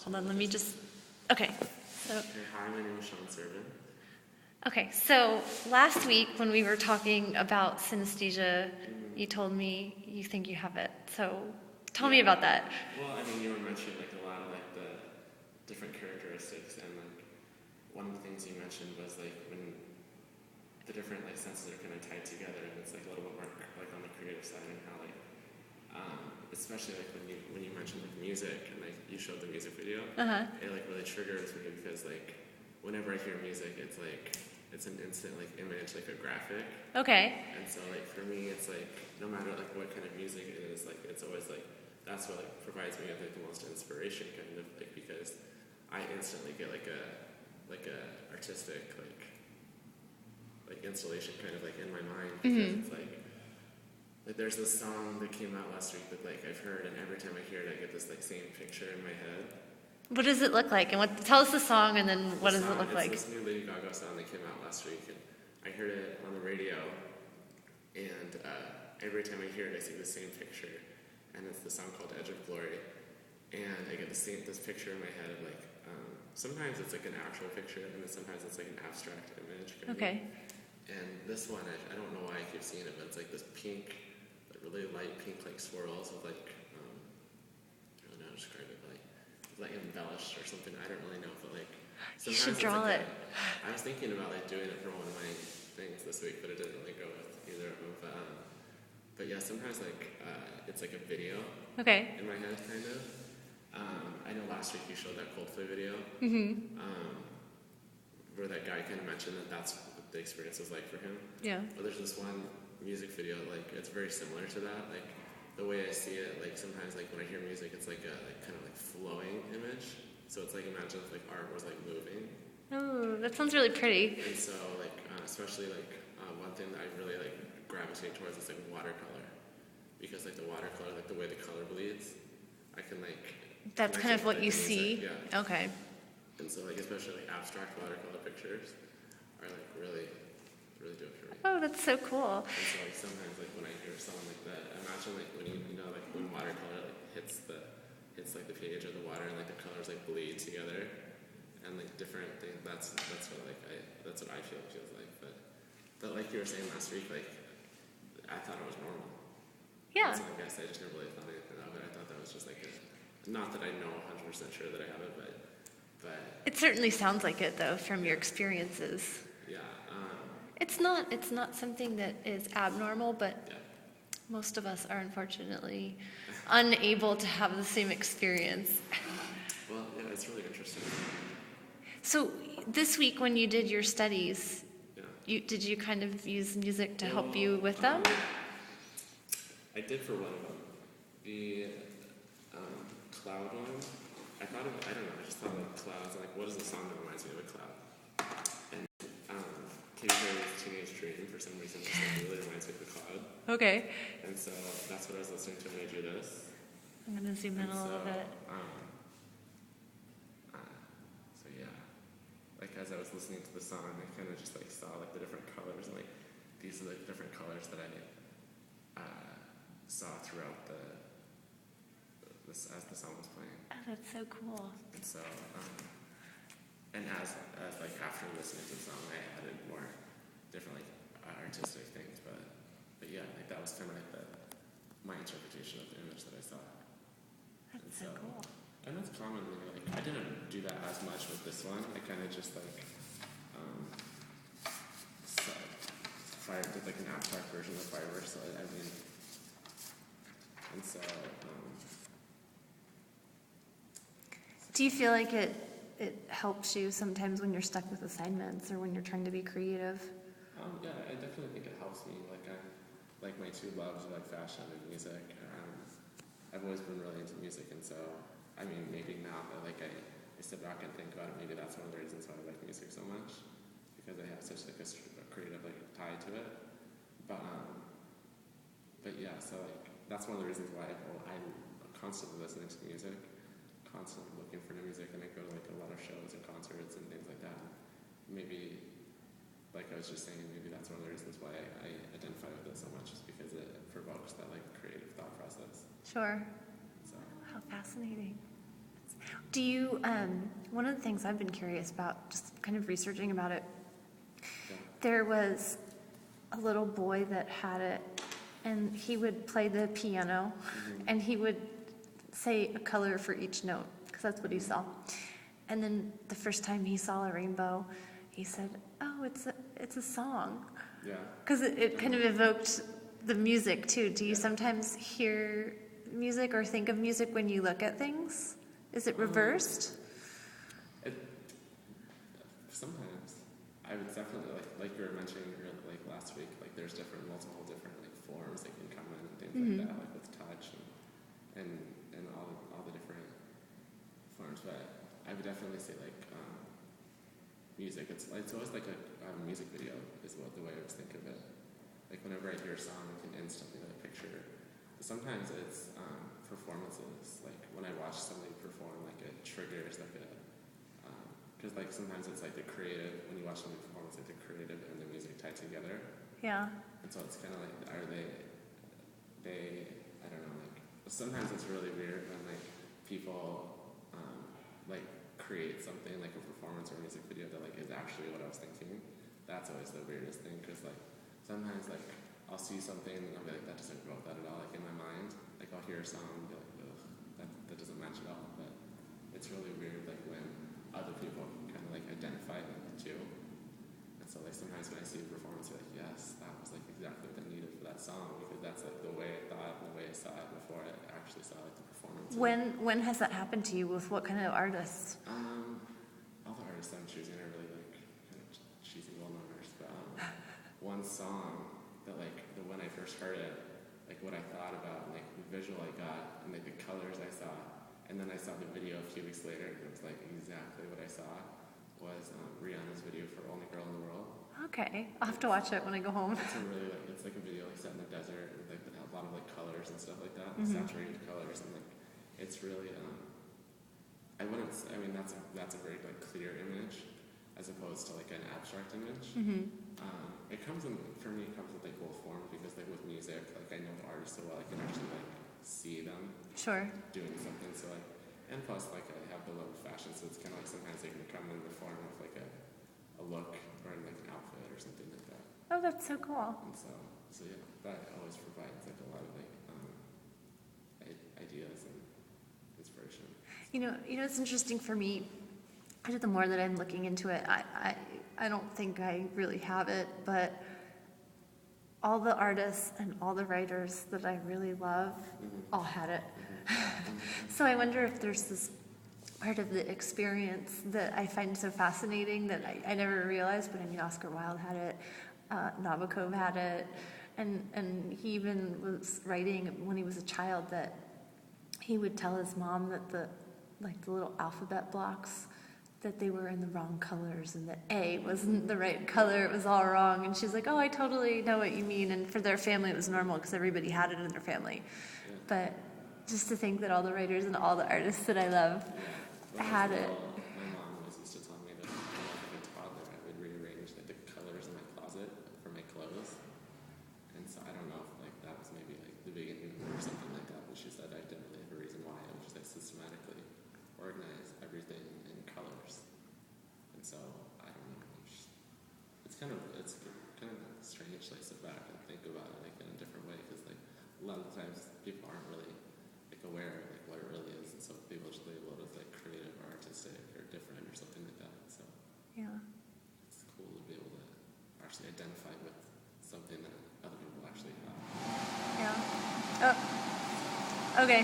Hold on, let me just, okay. So, Hi, my name is Sean Servin. okay, so last week when we were talking about synesthesia, you told me you think you have it. So tell me about that. Well, I mean, you were mentioning like a lot of like the different characteristics, and like one of the things you mentioned was like when the different like senses are kind of tied together, and it's like a little bit more like on the creative side, and how like especially like when you mentioned like music and like you showed the music video, it like really triggers me because like whenever I hear music, it's like it's an instant like image, like a graphic. Okay. And so like for me, it's like no matter like what kind of music it is, like it's always like that's what like provides me with like the most inspiration, kind of like because I instantly get like a artistic like installation kind of like in my mind because it's like there's this song that came out last week that like I've heard, and every time I hear it, I get this like same picture in my head. What does it look like? And tell us the song, and then what does it look like? It's this new Lady Gaga song that came out last week, and I heard it on the radio, and every time I hear it, I see the same picture, and it's the song called Edge of Glory, and I get this picture in my head of like, sometimes it's like an actual picture, and then sometimes it's like an abstract image. Okay. And this one, I don't know why I keep seeing it, but it's like this pink, like really light pink like swirls with like, I don't know how to describe it, but like embellished or something. I don't really know, but like you should draw it. I was thinking about like doing it for one of my things this week, but it didn't really go with either of them. But yeah, sometimes like it's like a video. Okay. In my head, kind of. I know last week you showed that Coldplay video. Where that guy kind of mentioned that that's what the experience was like for him. Yeah. But there's this one music video, like it's very similar to that. Like the way I see it, like sometimes like when I hear music, it's like a like kind of like flowing image. So it's like imagine if like art was like moving. Oh, that sounds really pretty. And so like especially like one thing that I really like gravitate towards is like watercolor, because like the watercolor, like the way the color bleeds, I can like. That's kind of what you see. Yeah. Okay. And so like especially like abstract watercolor pictures are like really do it for me. Oh, that's so cool. And so like sometimes like when I hear something like that, imagine like when you know like when watercolor like hits like the pH of the water and like the colors like bleed together and like different things. That's what like that's what I feel it feels like. But like you were saying last week, like I thought it was normal. Yeah. So I guess I just never really thought anything of it. I thought that was just like not that I know 100% sure that I have it, but it certainly sounds like it, though, from your experiences. Yeah. It's not something that is abnormal, but most of us are unfortunately unable to have the same experience. Well, yeah, it's really interesting. So this week when you did your studies, did you kind of use music to help you with them? I did for one of them. The cloud one. I don't know, I just thought of clouds, like what is a song that reminds me of a cloud? And Katy Perry's Teenage Dream, for some reason, just like really reminds me of the cloud. Okay. And so that's what I was listening to when I do this. I'm going to zoom in a little bit. So yeah, like as I was listening to the song, I kind of just like saw like the different colors, and like these are the different colors that I saw throughout as the song was playing. Oh, that's so cool. And so, and as like after listening to the song, I added more different like artistic things, but yeah, like that was kind of like my interpretation of the image that I saw. That's so cool. And that's commonly like I didn't do that as much with this one. I kind of just like did like an abstract version of Fiverr. So I mean, and so. Do you feel like it helps you sometimes when you're stuck with assignments or when you're trying to be creative? Yeah, I definitely think it helps me. Like my two loves are like fashion and music. I've always been really into music, and so I mean maybe now that like I sit back and think about it, maybe that's one of the reasons why I like music so much, because I have such like a creative like tie to it. But yeah, so like that's one of the reasons why I'm constantly listening to music. Constantly looking for new music, and I go to like a lot of shows and concerts and things like that. Maybe, like I was just saying, maybe that's one of the reasons why I identify with it so much, is because it provokes that like creative thought process. Sure. So. How fascinating. Do you, one of the things I've been curious about, just kind of researching about it, Yeah. there was a little boy that had it, and he would play the piano, and he would say a color for each note, because that's what he saw. And then the first time he saw a rainbow, he said, "Oh, it's a song," Yeah. because it kind of evoked the music too. Do you sometimes hear music or think of music when you look at things? Is it reversed? It, sometimes I would definitely like you were mentioning like last week. Like there's multiple different like forms that can come in and things like that, like with touch and all the different forms. But I would definitely say like music. It's always like a music video is the way I always think of it. Like whenever I hear a song, I can instantly like picture. But sometimes it's performances. Like when I watch somebody perform, like it triggers like a because like sometimes it's like the creative. When you watch somebody perform, it's like the creative and the music tied together. Yeah. And so it's kind of like are they I don't know, like sometimes it's really weird when like people like create something like a performance or a music video that like is actually what I was thinking. That's always the weirdest thing because like sometimes like I'll see something and I'll be like that doesn't go with that at all, like in my mind. Like I'll hear a song and be like, ugh, that doesn't match at all. But it's really weird like when other people kind of like identify them too. And so like sometimes when I see a performance, I'm like, yes, that was like exactly what I needed for that song because that's like the way I thought and the way I saw it before I actually saw like the performance. When has that happened to you? With what kind of artists? All the artists I'm choosing are really like kind of cheesy well-knowners, but one song that like when I first heard it, like what I thought about, like the visual I got and like the colors I saw, and then I saw the video a few weeks later, and it was like exactly what I saw was Rihanna's video for "Only Girl in the World." Okay, I'll have to watch it when I go home. It's like a video like set in the desert with like a lot of like colors and stuff like that, saturated colors, and like it's really I mean that's a very like clear image as opposed to like an abstract image. It comes in for me. It comes with like both forms because like with music, like I know the artist so well, I can actually like see them Sure. doing something. So like, and plus like I have the love of fashion, so it's kind of like sometimes they can come in the form of like a look or like an outfit or something like that. Oh, that's so cool. And so yeah, that always provides like a lot of like ideas and inspiration. You know, it's interesting for me. The more that I'm looking into it, I don't think I really have it, but all the artists and all the writers that I really love all had it. So I wonder if there's this part of the experience that I find so fascinating that I never realized, but I mean, Oscar Wilde had it, Nabokov had it, and he even was writing when he was a child that he would tell his mom that the little alphabet blocks, that they were in the wrong colors and that A wasn't the right color, it was all wrong. And she's like, oh, I totally know what you mean. And for their family, it was normal because everybody had it in their family. Yeah. But just to think that all the writers and all the artists that I love had it. My mom always used to tell me that when I was like a toddler, I would rearrange like the colors in my closet for my clothes. And so I don't know if like that was maybe like the beginning or something like that. But she said I didn't really have a reason why. I would just like systematically organize everything in colors. And so I don't know. It's kind of strange to like sit back and think about it like in a different way because like a lot of times people aren't really like aware of like what it really is, and so people just label it as like creative or artistic or different or something like that. So Yeah. it's cool to be able to actually identify with something that other people actually have. Yeah. Oh. Okay.